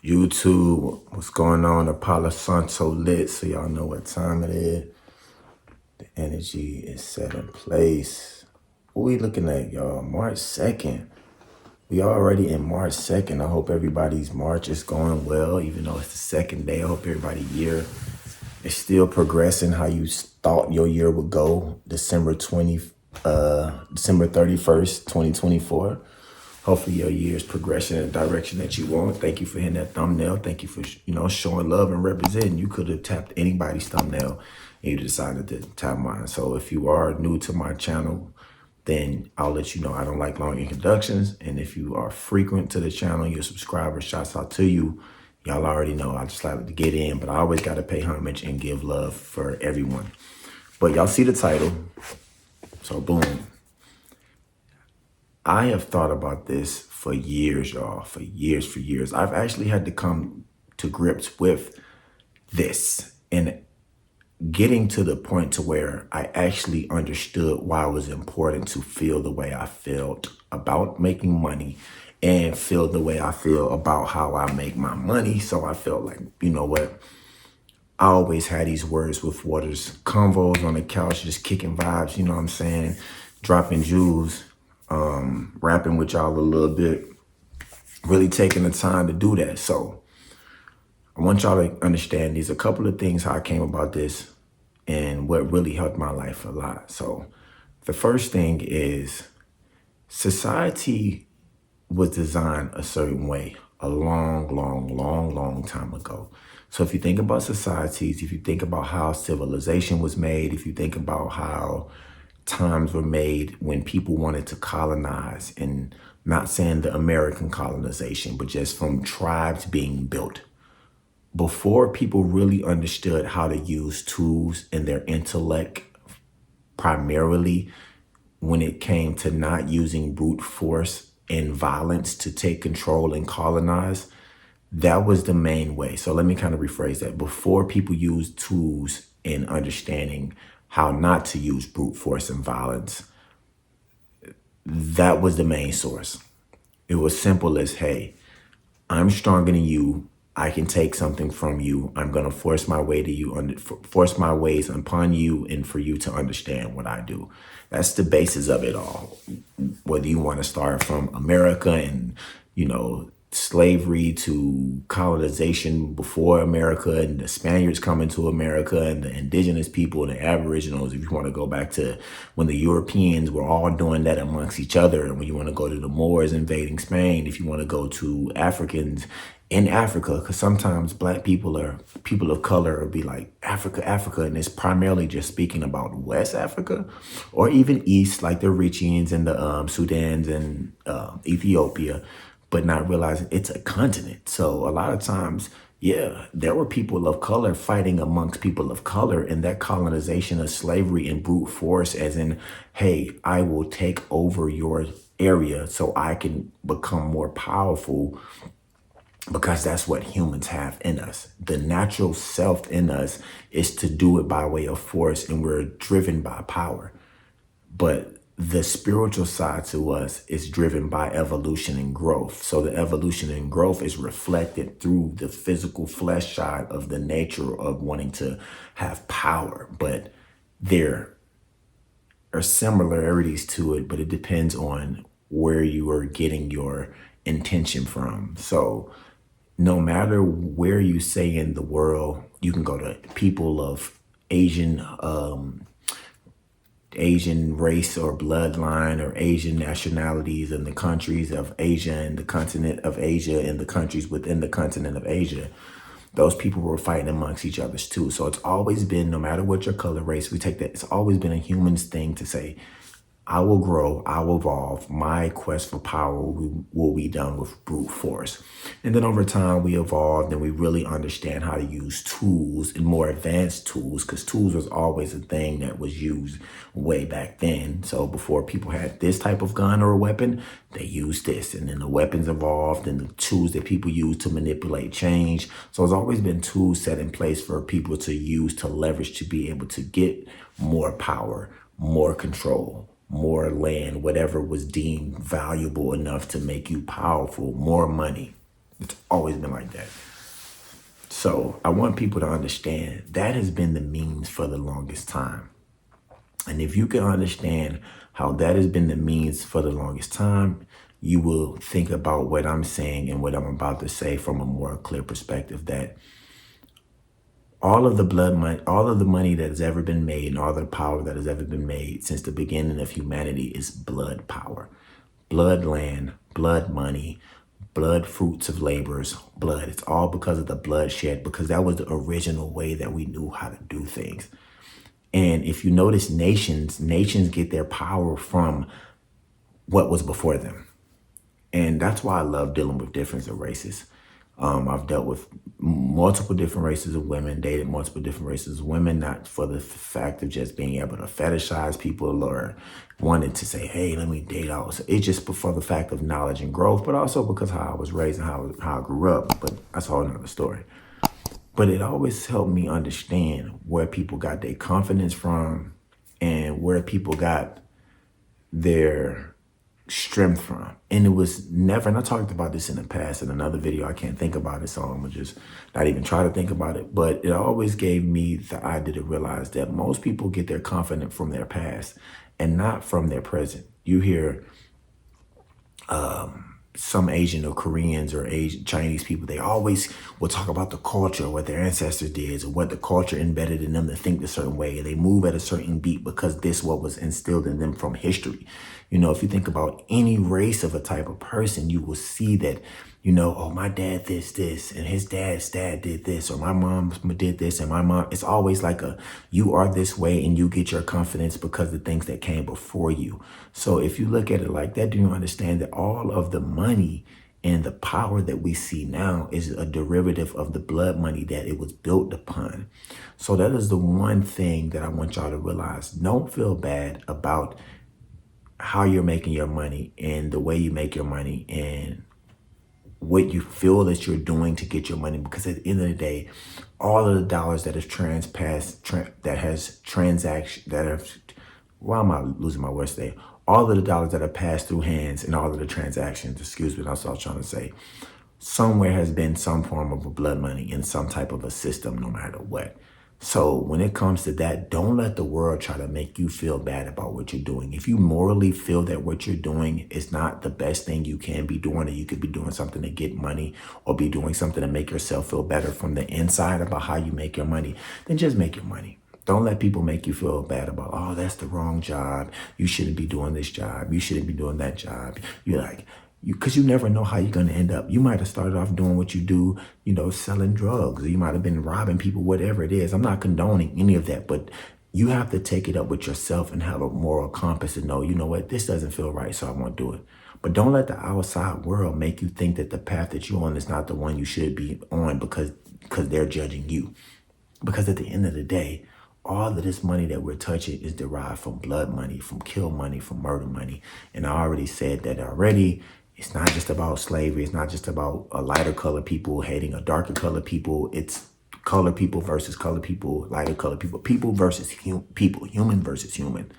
YouTube, what's going on? Apollo Santo lit, so y'all know what time it is. The energy is set in place. What we looking at, y'all? March 2nd. We already in March 2nd. I hope everybody's March is going well, even though it's the second day. I hope everybody's year is still progressing how you thought your year would go. December 31st, 2024. Hopefully your year is progressing in the direction that you want. Thank you for hitting that thumbnail. Thank you for, showing love and representing. You could have tapped anybody's thumbnail and you decided to tap mine. So if you are new to my channel, then I'll let you know I don't like long introductions. And if you are frequent to the channel, you're a subscriber, shouts out to you. Y'all already know I just like to get in, but I always got to pay homage and give love for everyone. But y'all see the title. So boom. I have thought about this for years, y'all, for years. I've actually had to come to grips with this and getting to the point to where I actually understood why it was important to feel the way I felt about making money and feel the way I feel about how I make my money. So I felt like, you know what? I always had these words with Waters convos on the couch, just kicking vibes, you know what I'm saying? Dropping jewels. Rapping with y'all a little bit, really taking the time to do that. So I want y'all to understand these a couple of things how I came about this and what really helped my life a lot. So the first thing is society was designed a certain way a long time ago. So if you think about societies, if you think about how civilization was made, if you think about how times were made when people wanted to colonize, and not saying the American colonization, but just from tribes being built. Before people really understood how to use tools in their intellect, primarily when it came to not using brute force and violence to take control and colonize, that was the main way. So let me kind of rephrase that. Before people used tools in understanding how not to use brute force and violence, that was the main source. It was simple as, hey, I'm stronger than you. I can take something from you. I'm going to force my way to you, force my ways upon you, and for you to understand what I do. That's the basis of it all. Whether you want to start from America and, slavery to colonization before America and the Spaniards coming to America and the indigenous people and the aboriginals, if you want to go back to when the Europeans were all doing that amongst each other, and when you want to go to the Moors invading Spain, if you want to go to Africans in Africa, because sometimes black people or people of color will be like Africa, and it's primarily just speaking about West Africa or even East, like the Eritreans and the Sudans and Ethiopia, but not realizing it's a continent. So a lot of times, yeah, there were people of color fighting amongst people of color, and that colonization of slavery and brute force, as in, hey, I will take over your area so I can become more powerful, because that's what humans have in us. The natural self in us is to do it by way of force, and we're driven by power. But the spiritual side to us is driven by evolution and growth. So the evolution and growth is reflected through the physical flesh side of the nature of wanting to have power. But there are similarities to it, but it depends on where you are getting your intention from. So no matter where you say in the world, you can go to people of Asian race or bloodline or Asian nationalities in the countries of Asia and the continent of Asia and the countries within the continent of Asia. Those people were fighting amongst each other too. So it's always been, no matter what your color, race, we take that, it's always been a human's thing to say, I will grow, I will evolve. My quest for power will be done with brute force. And then over time, we evolved and we really understand how to use tools and more advanced tools, because tools was always a thing that was used way back then. So before people had this type of gun or a weapon, they used this. And then the weapons evolved and the tools that people use to manipulate change. So it's always been tools set in place for people to use to leverage to be able to get more power, more control, more land, whatever was deemed valuable enough to make you powerful, more money. It's always been like that. So I want people to understand that has been the means for the longest time. And if you can understand how that has been the means for the longest time, you will think about what I'm saying and what I'm about to say from a more clear perspective, that all of the blood money, all of the money that has ever been made and all of the power that has ever been made since the beginning of humanity is blood power, blood land, blood money, blood fruits of labors, blood. It's all because of the bloodshed, because that was the original way that we knew how to do things. And if you notice, nations get their power from what was before them. And that's why I love dealing with different races. I've dealt with multiple different races of women, dated multiple different races of women, not for the fact of just being able to fetishize people or wanting to say, hey, let me date all. It's just for the fact of knowledge and growth, but also because how I was raised and how I grew up. But that's a whole nother story. But it always helped me understand where people got their confidence from and where people got their strength from. And it was never, and I talked about this in the past in another video, I can't think about it, so I'm gonna just not even try to think about it. But it always gave me the idea to realize that most people get their confidence from their past and not from their present. You hear some Asian or Koreans or Asian Chinese people, they always will talk about the culture, what their ancestors did, or what the culture embedded in them to think a certain way. And they move at a certain beat because this what was instilled in them from history. You know, if you think about any race of a type of person, you will see that, you know, oh, my dad this, and his dad's dad did this, or my mom did this, and my mom, it's always like you are this way and you get your confidence because of the things that came before you. So if you look at it like that, do you understand that all of the money and the power that we see now is a derivative of the blood money that it was built upon? So that is the one thing that I want y'all to realize. Don't feel bad about how you're making your money and the way you make your money and what you feel that you're doing to get your money, because at the end of the day, all of the dollars that why am I losing my words today? All of the dollars that are passed through hands and all of the transactions, excuse me, that's what I was trying to say. Somewhere has been some form of a blood money in some type of a system, no matter what. So when it comes to that, don't let the world try to make you feel bad about what you're doing. If you morally feel that what you're doing is not the best thing you can be doing, or you could be doing something to get money or be doing something to make yourself feel better from the inside about how you make your money, then just make your money. Don't let people make you feel bad about, oh, that's the wrong job. You shouldn't be doing this job. You shouldn't be doing that job. You're like, because you never know how you're going to end up. You might have started off doing what you do, you know, selling drugs, or you might have been robbing people, whatever it is. I'm not condoning any of that, but you have to take it up with yourself and have a moral compass and know, you know what, this doesn't feel right, so I won't do it. But don't let the outside world make you think that the path that you're on is not the one you should be on because they're judging you. Because at the end of the day, all of this money that we're touching is derived from blood money, from kill money, from murder money. And I already said that already. It's not just about slavery. It's not just about a lighter color people hating a darker color people. It's color people versus color people, lighter color people, people versus people, human versus human.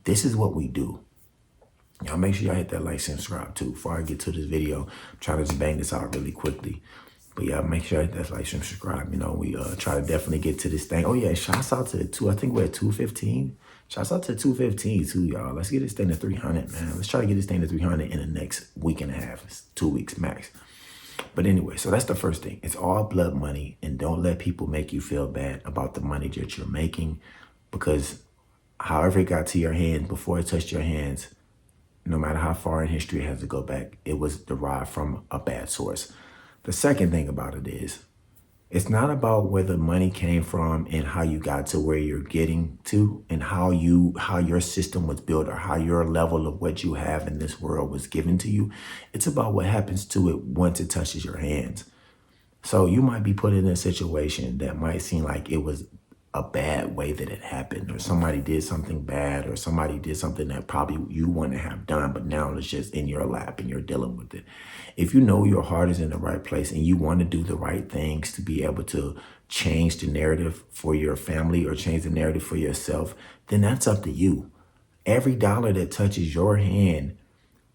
This is what we do. Y'all make sure y'all hit that like, subscribe too. Before I get to this video, I'm trying to just bang this out really quickly. But yeah, make sure that like, subscribe. You know, we try to definitely get to this thing. Oh yeah, shouts out to the I think we're at 215. Shouts out to 215 too, y'all. Let's get this thing to 300, man. Let's try to get this thing to 300 in the next week and a half. It's 2 weeks max. But anyway, so that's the first thing. It's all blood money, and don't let people make you feel bad about the money that you're making, because however it got to your hands, before it touched your hands, no matter how far in history it has to go back, it was derived from a bad source. The second thing about it is, it's not about where the money came from and how you got to where you're getting to and how your system was built or how your level of what you have in this world was given to you. It's about what happens to it once it touches your hands. So you might be put in a situation that might seem like it was a bad way that it happened, or somebody did something bad, or somebody did something that probably you wouldn't have done, but now it's just in your lap and you're dealing with it. If you know your heart is in the right place and you want to do the right things to be able to change the narrative for your family or change the narrative for yourself, then that's up to you. Every dollar that touches your hand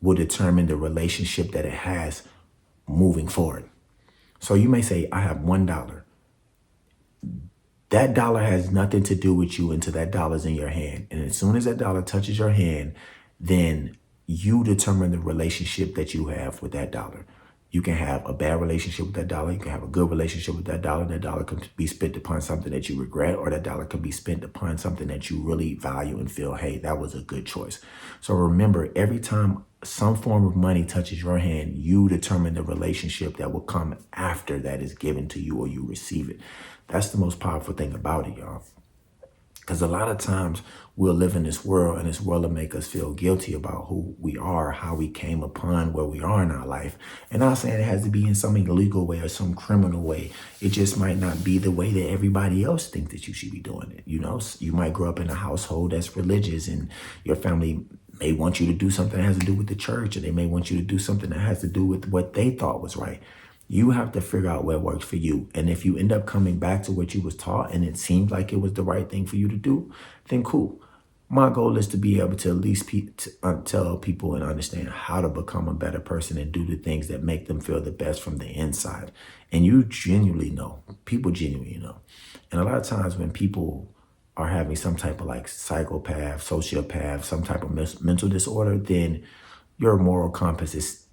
will determine the relationship that it has moving forward. So you may say, I have $1. That dollar has nothing to do with you until that dollar's in your hand. And as soon as that dollar touches your hand, then you determine the relationship that you have with that dollar. You can have a bad relationship with that dollar. You can have a good relationship with that dollar. That dollar can be spent upon something that you regret, or that dollar can be spent upon something that you really value and feel, hey, that was a good choice. So remember, every time some form of money touches your hand, you determine the relationship that will come after that is given to you or you receive it. That's the most powerful thing about it, y'all. Because a lot of times we'll live in this world, and this world will make us feel guilty about who we are, how we came upon where we are in our life. And I'm not saying it has to be in some illegal way or some criminal way. It just might not be the way that everybody else thinks that you should be doing it. You know, you might grow up in a household that's religious, and your family may want you to do something that has to do with the church, or they may want you to do something that has to do with what they thought was right. You have to figure out what works for you. And if you end up coming back to what you was taught and it seemed like it was the right thing for you to do, then cool. My goal is to be able to at least tell people and understand how to become a better person and do the things that make them feel the best from the inside. And you genuinely know, people genuinely know. And a lot of times when people are having some type of like psychopath, sociopath, some type of mental disorder, then your moral compass is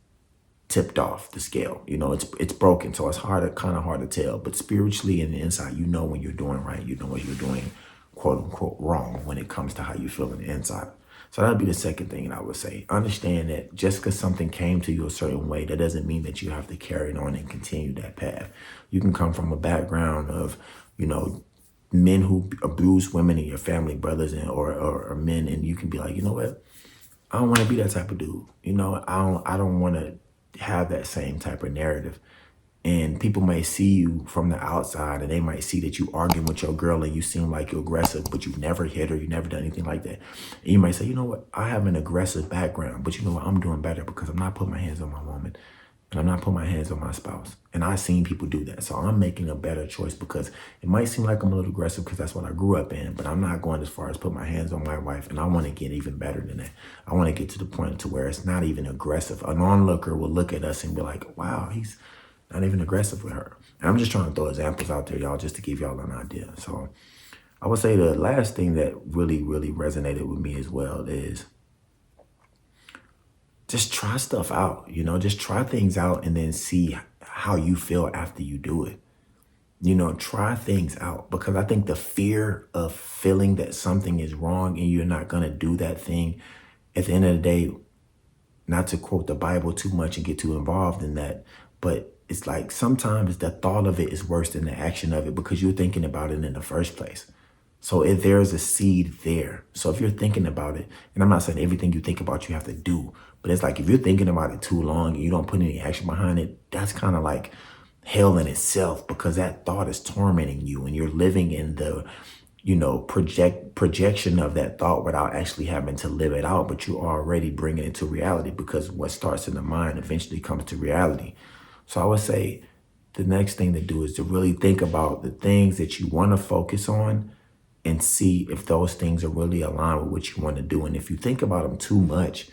tipped off the scale. You know, it's broken. So it's kind of hard to tell. But spiritually and the inside, you know when you're doing right. You know what you're doing, quote unquote, wrong when it comes to how you feel on the inside. So that'd be the second thing that I would say. Understand that just because something came to you a certain way, that doesn't mean that you have to carry it on and continue that path. You can come from a background of, you know, men who abuse women in your family, brothers and or men, and you can be like, you know what? I don't want to be that type of dude. You know, I don't want to have that same type of narrative. And people may see you from the outside, and they might see that you arguing with your girl and you seem like you're aggressive, but you've never hit her, you've never done anything like that. And you might say, you know what, I have an aggressive background, but you know what, I'm doing better because I'm not putting my hands on my woman, and I'm not putting my hands on my spouse. And I've seen people do that. So I'm making a better choice, because it might seem like I'm a little aggressive because that's what I grew up in, but I'm not going as far as put my hands on my wife. And I want to get even better than that. I want to get to the point to where it's not even aggressive. An onlooker will look at us and be like, wow, he's not even aggressive with her. And I'm just trying to throw examples out there, y'all, just to give y'all an idea. So I would say the last thing that really, really resonated with me as well is just try stuff out, you know, just try things out and then see how you feel after you do it. You know, try things out, because I think the fear of feeling that something is wrong and you're not going to do that thing, at the end of the day, not to quote the Bible too much and get too involved in that, but it's like sometimes the thought of it is worse than the action of it, because you're thinking about it in the first place. So if there's a seed there. So if you're thinking about it, and I'm not saying everything you think about you have to do, but it's like if you're thinking about it too long and you don't put any action behind it, that's kind of like hell in itself, because that thought is tormenting you and you're living in the, you know, projection of that thought without actually having to live it out, but you're already bringing it to reality, because what starts in the mind eventually comes to reality. So I would say the next thing to do is to really think about the things that you want to focus on and see if those things are really aligned with what you want to do. And if you think about them too much,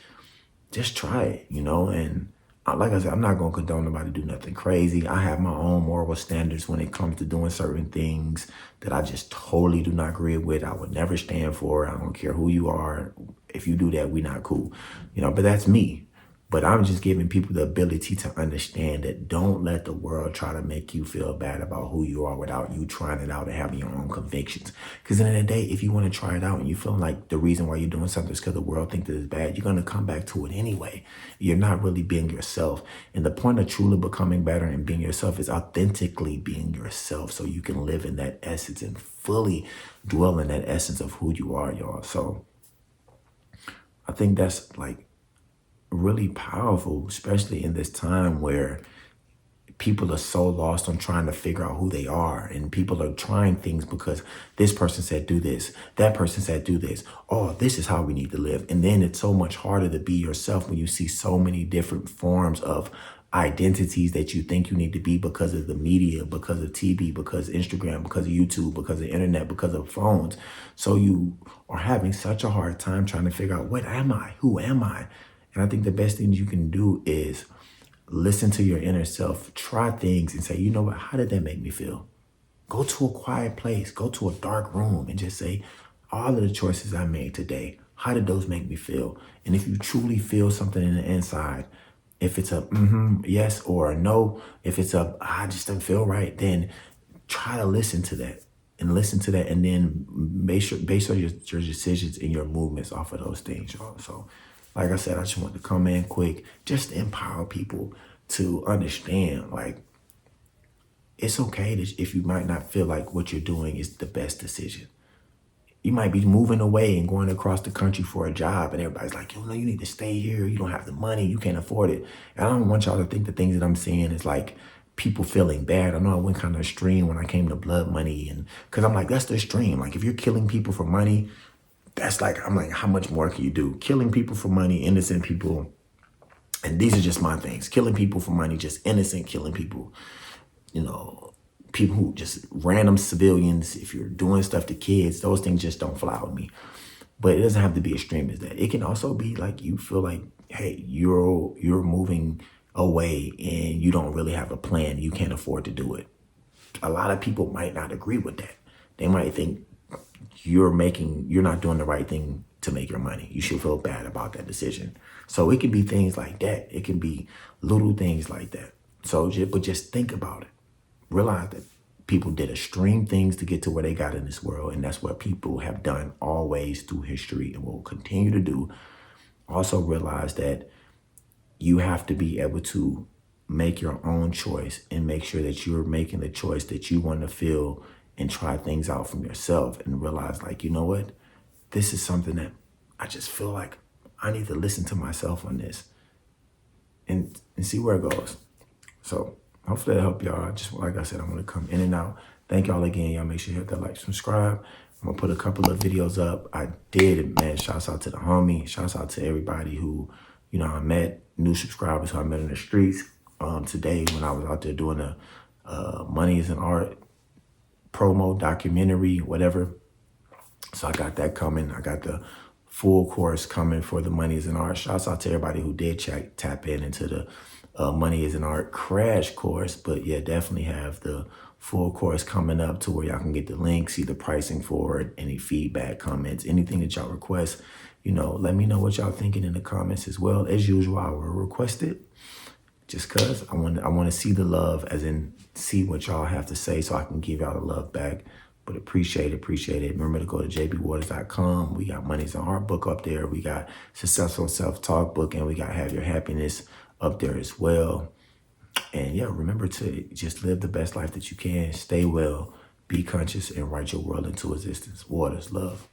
just try it, you know. And like I said, I'm not going to condone nobody to do nothing crazy. I have my own moral standards when it comes to doing certain things that I just totally do not agree with. I would never stand for. I don't care who you are. If you do that, we not cool, you know, but that's me. But I'm just giving people the ability to understand that don't let the world try to make you feel bad about who you are without you trying it out and having your own convictions. Because at the end of the day, if you want to try it out and you feel like the reason why you're doing something is because the world thinks that it's bad, you're going to come back to it anyway. You're not really being yourself. And the point of truly becoming better and being yourself is authentically being yourself, so you can live in that essence and fully dwell in that essence of who you are, y'all. So I think that's like really powerful, especially in this time where people are so lost on trying to figure out who they are, and people are trying things because this person said do this, that person said do this, oh, this is how we need to live. And then it's so much harder to be yourself when you see so many different forms of identities that you think you need to be because of the media, because of TV, because of Instagram, because of YouTube, because of internet, because of phones. So you are having such a hard time trying to figure out, what am I? Who am I? And I think the best thing you can do is listen to your inner self, try things and say, you know what, how did that make me feel? Go to a quiet place, go to a dark room and just say, all of the choices I made today, how did those make me feel? And if you truly feel something in the inside, if it's a yes or a no, if it's a I just don't feel right, then try to listen to that and then base your decisions and your movements off of those things, y'all. So like I said, I just want to come in quick just to empower people to understand, like, it's okay if you might not feel like what you're doing is the best decision. You might be moving away and going across the country for a job, and everybody's like, you know, you need to stay here. You don't have the money. You can't afford it. And I don't want y'all to think the things that I'm saying is like people feeling bad. I know I went kind of extreme when I came to blood money, and because I'm like, that's the extreme. Like, if you're killing people for money, that's like, I'm like, how much more can you do? Killing people for money, innocent people. And these are just my things. Killing people for money, just innocent killing people. You know, people who just random civilians, if you're doing stuff to kids, those things just don't fly with me. But it doesn't have to be extreme as that. It can also be like you feel like, hey, you're moving away and you don't really have a plan. You can't afford to do it. A lot of people might not agree with that. They might think you're not doing the right thing to make your money. You should feel bad about that decision. So it can be things like that. It can be little things like that. So just think about it. Realize that people did extreme things to get to where they got in this world, and that's what people have done always through history and will continue to do. Also realize that you have to be able to make your own choice and make sure that you're making the choice that you want to feel and try things out from yourself and realize, like, you know what? This is something that I just feel like I need to listen to myself on this and see where it goes. So hopefully that'll help y'all. Just like I said, I'm gonna come in and out. Thank y'all again. Y'all make sure you hit that like, subscribe. I'm gonna put a couple of videos up. I did, man. Shouts out to the homie. Shouts out to everybody who, you know, I met, new subscribers who I met in the streets today when I was out there doing the Money is an Art promo documentary, whatever. So I got that coming. I got the full course coming for the Money is an Art. Shouts out to everybody who did tap into the Money is an Art crash course. But yeah, definitely have the full course coming up to where y'all can get the link, see the pricing for it, any feedback, comments, anything that y'all request. You know, let me know what y'all thinking in the comments as well. As usual, I will request it just because I want to see the love, as in see what y'all have to say so I can give y'all the love back. But appreciate it. Remember to go to jbwaters.com. We got Money's an Art book up there. We got Successful Self-Talk book, and we got Have Your Happiness up there as well. And yeah, remember to just live the best life that you can. Stay well, be conscious, and write your world into existence. Waters, love.